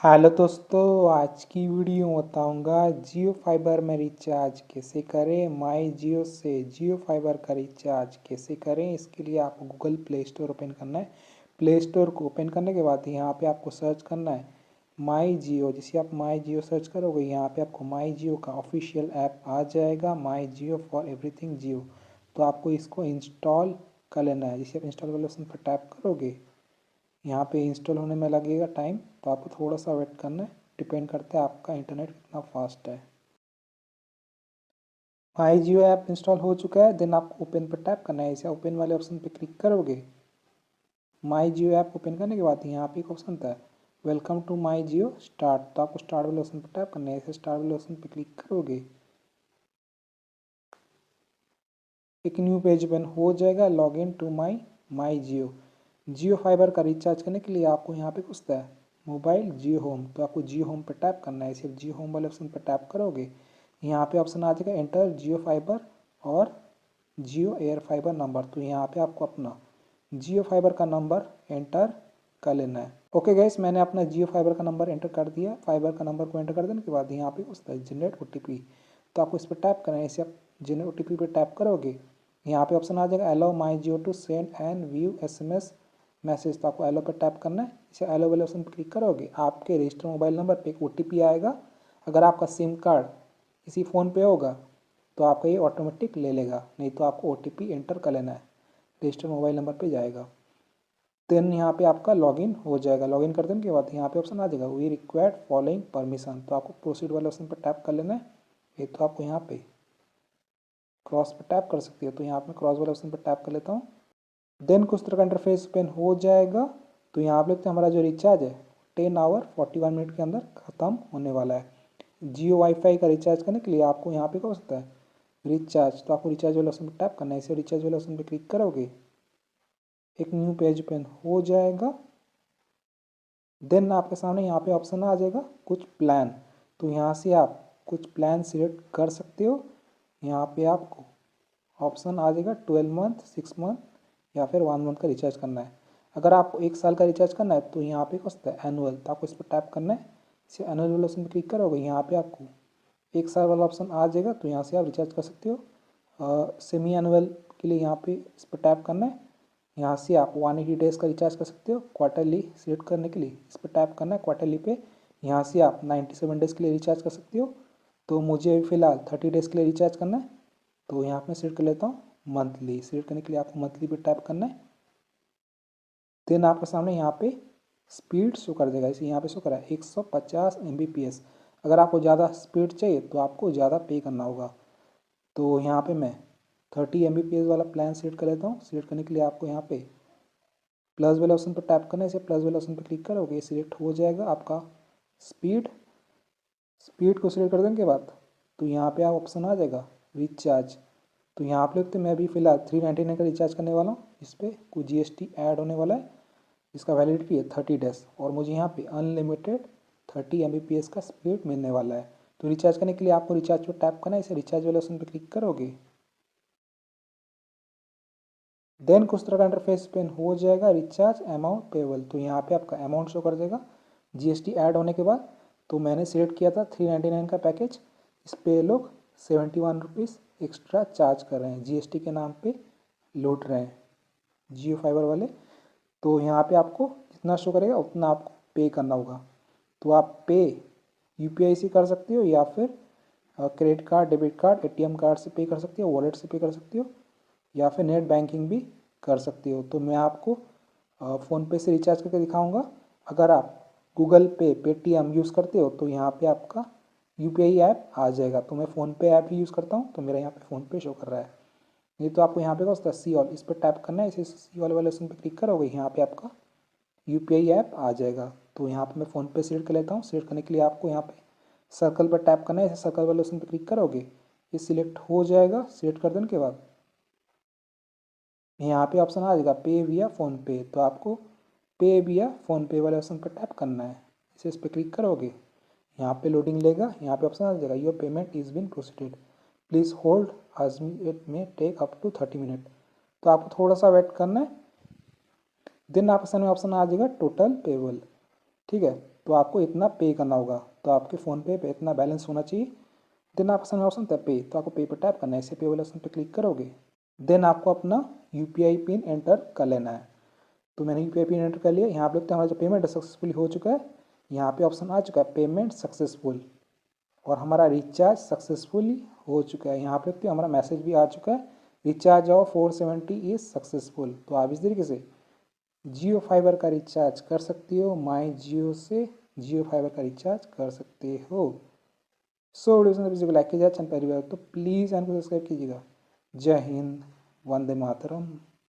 Hello दोस्तों, आज की वीडियो में बताऊंगा जियो फाइबर में रिचार्ज कैसे करें। माई जियो से जियो फाइबर का रिचार्ज कैसे करें। इसके लिए आपको गूगल प्ले स्टोर ओपन करना है। प्ले स्टोर को ओपन करने के बाद यहाँ पे आपको सर्च करना है माई जियो। जैसे आप माई जियो सर्च करोगे यहाँ पे आपको माई जियो का ऑफिशियल ऐप आ जाएगा, माई जियो फॉर एवरीथिंग जियो। तो आपको इसको इंस्टॉल कर लेना है। जैसे आप इंस्टॉल वाले ऑप्शन पर टैप करोगे यहाँ पे इंस्टॉल होने में लगेगा टाइम, तो आपको थोड़ा सा वेट करना है। डिपेंड करता है आपका इंटरनेट कितना फास्ट है। माई जियो ऐप इंस्टॉल हो चुका है। देन आपको ओपन पर टैप करना है। इसे ओपन वाले ऑप्शन पे क्लिक करोगे। माई जियो ऐप ओपन करने के बाद यहाँ पे एक ऑप्शन था welcome to my Jio start. तो आपको स्टार्ट वाले ऑप्शन पर टैप करना है। इसे स्टार्ट वाले ऑप्शन पर क्लिक करोगे, एक न्यू पेज ओपन हो जाएगा। Log in to my Jio. Jio fibre का रिचार्ज करने के लिए आपको यहाँ पे पूछता है मोबाइल जियो होम। तो आपको जियो होम पर टैप करना है। सिर्फ जियो होम वाले ऑप्शन पर टैप करोगे यहाँ पे ऑप्शन आ जाएगा एंटर जियो फाइबर और जियो एयर फाइबर नंबर। तो यहाँ पे आपको अपना जियो फाइबर का नंबर एंटर कर लेना है। ओके गाइस, मैंने अपना जियो फाइबर का नंबर एंटर कर दिया। फाइबर का नंबर को एंटर कर देने के बाद यहाँ पे पूछता है जनरेट ओटीपी। तो आपको इस पर टैप करना है। इसे आप जनरेट ओटीपी पर टैप करोगे यहाँ पे ऑप्शन आ जाएगा allow my Jio to send and view SMS message. तो आपको अलाउ पर टैप करना है। इसे अलाउ वाले ऑप्शन पर क्लिक करोगे आपके रजिस्टर मोबाइल नंबर पे एक ओटीपी आएगा। अगर आपका सिम कार्ड इसी फ़ोन पे होगा तो आपका ये ऑटोमेटिक ले लेगा, नहीं तो आपको ओटीपी एंटर कर लेना है। रजिस्टर मोबाइल नंबर पे जाएगा। देन यहाँ पे आपका लॉगिन हो जाएगा। लॉगिन कर देने के बाद यहाँ पे ऑप्शन आ जाएगा वी रिक्वायर्ड फॉलोइंग परमिशन। तो आपको प्रोसीड वाले ऑप्शन पर टैप कर लेना है। ये तो आपको यहाँ पे क्रॉस पर टैप कर सकती है। तो यहाँ पे क्रॉस वाले ऑप्शन पर टैप कर लेता हूँ। देन कुछ तरह का इंटरफेस ओपन हो जाएगा। तो यहाँ आप लिखते हैं हमारा जो रिचार्ज है 10 आवर 41 मिनट के अंदर ख़त्म होने वाला है। जियो वाईफाई का रिचार्ज करने के लिए आपको यहाँ पे क्या हो सकता है रिचार्ज। तो आपको रिचार्ज वाले ऑप्शन पर टैप करना है। इसे रिचार्ज वाले ऑप्शन पर क्लिक करोगे एक न्यू पेज ओपन हो जाएगा। देन आपके सामने यहाँ पे ऑप्शन आ जाएगा कुछ प्लान। तो यहाँ से आप कुछ प्लान सिलेक्ट कर सकते हो। यहाँ पे आपको ऑप्शन आ जाएगा 12 मंथ 6 मंथ या फिर 1 मंथ का रिचार्ज करना है। अगर आपको 1 साल का रिचार्ज करना है तो यहाँ पे होता है एनुअल। तो आपको इस पर टैप करना है। इसे एनुअल वाले ऑप्शन पर क्लिक करोगे यहाँ पे आपको 1 साल वाला ऑप्शन आ जाएगा। तो यहाँ से आप रिचार्ज कर सकते हो। सेमी एनुअल के लिए यहाँ पे इस पर टैप करना है। यहाँ से आप 180 डेज़ का रिचार्ज कर सकते हो। क्वार्टरली सिलेक्ट करने के लिए इस पर टैप करना है क्वार्टरली पे। यहाँ से आप 97 डेज़ के लिए रिचार्ज कर सकते हो। तो मुझे अभी फ़िलहाल 30 डेज़ के लिए रिचार्ज करना है। तो यहाँ पे सिलेक्ट कर लेता हूँ मंथली। सिलेक्ट करने के लिए आपको मंथली पे टैप करना है। देन आपके सामने यहाँ पे स्पीड शो कर देगा। इसे यहाँ पे शो करा है 150 Mbps। अगर आपको ज़्यादा स्पीड चाहिए तो आपको ज़्यादा पे करना होगा। तो यहाँ पे मैं 30 Mbps वाला प्लान सिलेक्ट कर लेता हूँ। सिलेक्ट करने के लिए आपको यहाँ पे प्लस वाले ऑप्शन पर टैप करना है। इसे प्लस वाले ऑप्शन पर क्लिक करोगे सिलेक्ट हो जाएगा आपका स्पीड। स्पीड को सिलेक्ट कर देने के बाद तो यहाँ पे आप ऑप्शन आ जाएगा रिचार्ज। तो यहाँ आप लिखते मैं अभी फ़िलहाल 399 का रिचार्ज करने वाला हूँ। इस पर कुछ GST ऐड होने वाला है। इसका वैलिडिटी है 30 डेज़ और मुझे यहाँ पे अनलिमिटेड 30 Mbps का स्पीड मिलने वाला है। तो रिचार्ज करने के लिए आपको रिचार्ज पर टैप करना है। इसे रिचार्ज वाले ऑप्शन पर क्लिक करोगे देन कुछ तरह का इंटरफेस पेन हो जाएगा रिचार्ज अमाउंट पेबल। तो यहाँ पे आपका अमाउंट शो कर देगा GST ऐड होने के बाद। तो मैंने सिलेक्ट किया था 399 का पैकेज। इस पे लोग 71 रुपीज़ एक्स्ट्रा चार्ज कर रहे हैं, GST के नाम पे लूट रहे हैं जियो फाइबर वाले। तो यहाँ पे आपको जितना शो करेगा उतना आपको पे करना होगा। तो आप पे UPI से कर सकते हो या फिर credit card debit card ATM card से पे कर सकते हो, वॉलेट से पे कर सकते हो या फिर नेट बैंकिंग भी कर सकते हो। तो मैं आपको फ़ोनपे से रिचार्ज करके दिखाऊंगा। अगर आप गूगल पे पेटीएम यूज़ करते हो तो यहाँ पे आपका UPI ऐप आ जाएगा। तो मैं फ़ोनपे ऐप ही यूज़ करता हूँ तो मेरा यहाँ पे फ़ोनपे शो कर रहा है। नहीं तो आपको यहाँ पे क्या होता है सी ऑल, इस पर टैप करना है। इसे सी ऑल वाले ऑप्शन पर क्लिक करोगे यहाँ पे आपका UPI ऐप आ जाएगा। तो यहाँ पे मैं फ़ोनपे सिलेक्ट कर लेता हूँ। सिलेक्ट करने के लिए आपको यहाँ पे सर्कल पर टैप करना है। इसे सर्कल वाले ऑप्शन पर क्लिक करोगे ये सिलेक्ट हो जाएगा। सिलेक्ट कर देने के बाद यहाँ पे ऑप्शन आ जाएगा पे विया फ़ोनपे। तो आपको पे विया फ़ोनपे वाले ऑप्शन पर टैप करना है। इसे इस पर क्लिक करोगे यहाँ पे लोडिंग लेगा। यहाँ पे ऑप्शन आ जाएगा your payment is being proceeded please hold as it may take up to 30 minute. तो आपको थोड़ा सा वेट करना है। देन आपके सामने ऑप्शन आ जाएगा टोटल पेबल। ठीक है, तो आपको इतना पे करना होगा, तो आपके फ़ोनपे पे इतना बैलेंस होना चाहिए। देन आप ऑप्शन होता है पे, तो आपको पे पर टैप करना है, इसे पे वाले ऑप्शन पर क्लिक करोगे। देन आपको अपना यूपीआई पिन एंटर कर लेना है। तो मैंने यूपीआई पिन एंटर कर लिया। यहाँ पे हमारा जो पेमेंट सक्सेसफुली हो चुका है, यहाँ पे ऑप्शन आ चुका है पेमेंट सक्सेसफुल, और हमारा रिचार्ज सक्सेसफुली हो चुका है। यहाँ पे हमारा मैसेज भी आ चुका है, रिचार्ज ऑफ 470 इज सक्सेसफुल। तो आप इस तरीके से जियो फाइबर का रिचार्ज कर सकते हो, माई जियो से जियो फाइबर का रिचार्ज कर सकते हो। सो वीडियो को लाइक कीजिए, चैनल पर तो प्लीज़ चैनल को सब्सक्राइब कीजिएगा। जय हिंद, वंदे मातरम।